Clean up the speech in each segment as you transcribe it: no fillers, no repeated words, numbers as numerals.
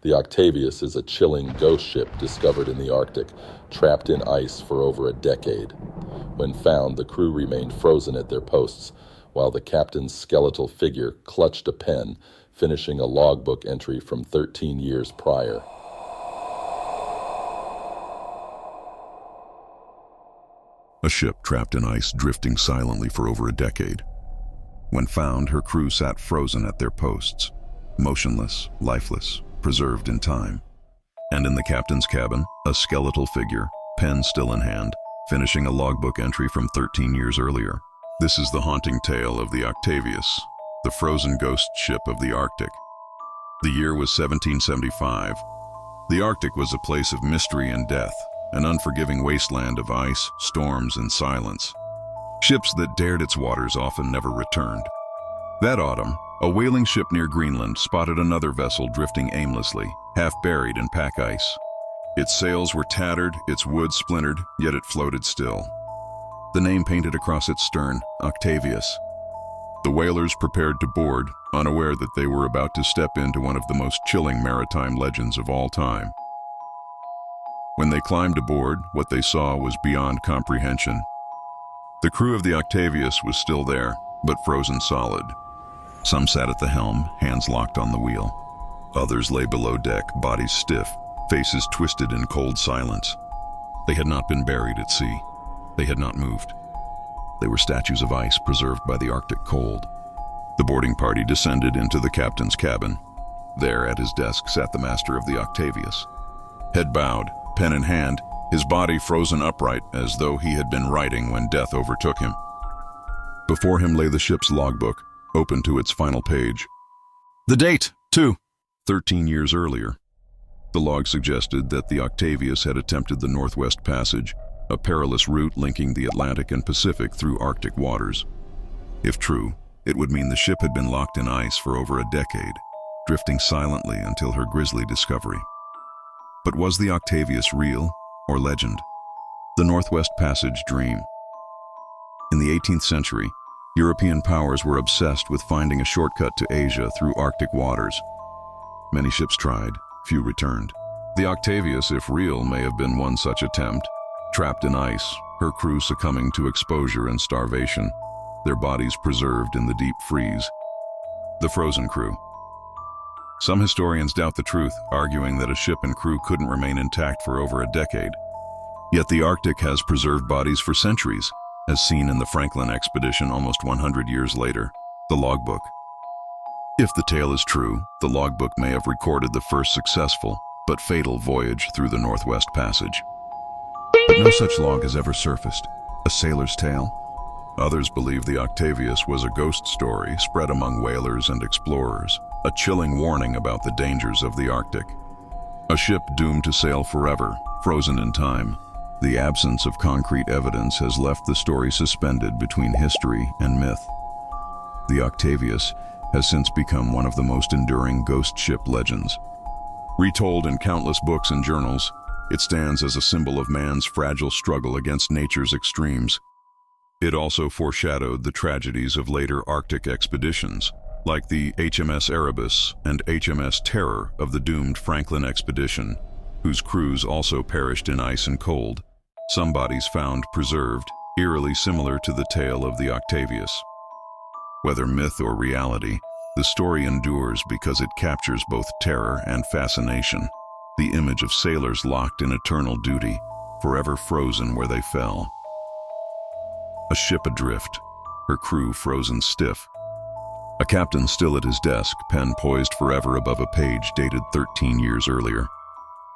The Octavius is a chilling ghost ship discovered in the Arctic, trapped in ice for over a decade. When found, the crew remained frozen at their posts, while the captain's skeletal figure clutched a pen, finishing a logbook entry from 13 years prior. A ship trapped in ice, drifting silently for over a decade. When found, her crew sat frozen at their posts, motionless, lifeless, preserved in time. And in the captain's cabin, a skeletal figure, pen still in hand, finishing a logbook entry from 13 years earlier. This is the haunting tale of the Octavius, the frozen ghost ship of the Arctic. The year was 1775. The Arctic was a place of mystery and death, an unforgiving wasteland of ice, storms, and silence. Ships that dared its waters often never returned. That autumn, a whaling ship near Greenland spotted another vessel drifting aimlessly, half buried in pack ice. Its sails were tattered, its wood splintered, yet it floated still. The name painted across its stern, Octavius. The whalers prepared to board, unaware that they were about to step into one of the most chilling maritime legends of all time. When they climbed aboard, what they saw was beyond comprehension. The crew of the Octavius was still there, but frozen solid. Some sat at the helm, hands locked on the wheel. Others lay below deck, bodies stiff, faces twisted in cold silence. They had not been buried at sea. They had not moved. They were statues of ice preserved by the Arctic cold. The boarding party descended into the captain's cabin. There, at his desk, sat the master of the Octavius. Head bowed, pen in hand, his body frozen upright as though he had been writing when death overtook him. Before him lay the ship's logbook, open to its final page. The date, too, 13 years earlier. The log suggested that the Octavius had attempted the Northwest Passage, a perilous route linking the Atlantic and Pacific through Arctic waters. If true, it would mean the ship had been locked in ice for over a decade, drifting silently until her grisly discovery. But was the Octavius real or legend? The Northwest Passage dream. In the 18th century, European powers were obsessed with finding a shortcut to Asia through Arctic waters. Many ships tried, few returned. The Octavius, if real, may have been one such attempt. Trapped in ice, her crew succumbing to exposure and starvation, their bodies preserved in the deep freeze. The frozen crew. Some historians doubt the truth, arguing that a ship and crew couldn't remain intact for over a decade. Yet the Arctic has preserved bodies for centuries, as seen in the Franklin expedition almost 100 years later, the logbook. If the tale is true, the logbook may have recorded the first successful but fatal voyage through the Northwest Passage. But no such log has ever surfaced, a sailor's tale. Others believe the Octavius was a ghost story spread among whalers and explorers, a chilling warning about the dangers of the Arctic. A ship doomed to sail forever, frozen in time. The absence of concrete evidence has left the story suspended between history and myth. The Octavius has since become one of the most enduring ghost ship legends. Retold in countless books and journals, it stands as a symbol of man's fragile struggle against nature's extremes. It also foreshadowed the tragedies of later Arctic expeditions, like the HMS Erebus and HMS Terror of the doomed Franklin expedition, whose crews also perished in ice and cold. Some bodies found preserved, eerily similar to the tale of the Octavius. Whether myth or reality, the story endures because it captures both terror and fascination, the image of sailors locked in eternal duty, forever frozen where they fell. A ship adrift, her crew frozen stiff. A captain still at his desk, pen poised forever above a page dated 13 years earlier.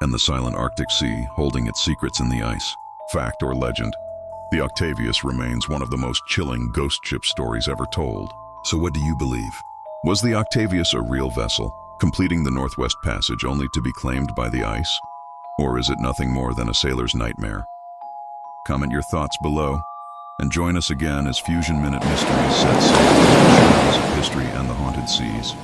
And the silent Arctic Sea holding its secrets in the ice. Fact or legend, the Octavius remains one of the most chilling ghost ship stories ever told. So what do you believe? Was the Octavius a real vessel, completing the Northwest Passage only to be claimed by the ice? Or is it nothing more than a sailor's nightmare? Comment your thoughts below, and join us again as Fusion Minute Mysteries set sail into the shadows of history and the haunted seas.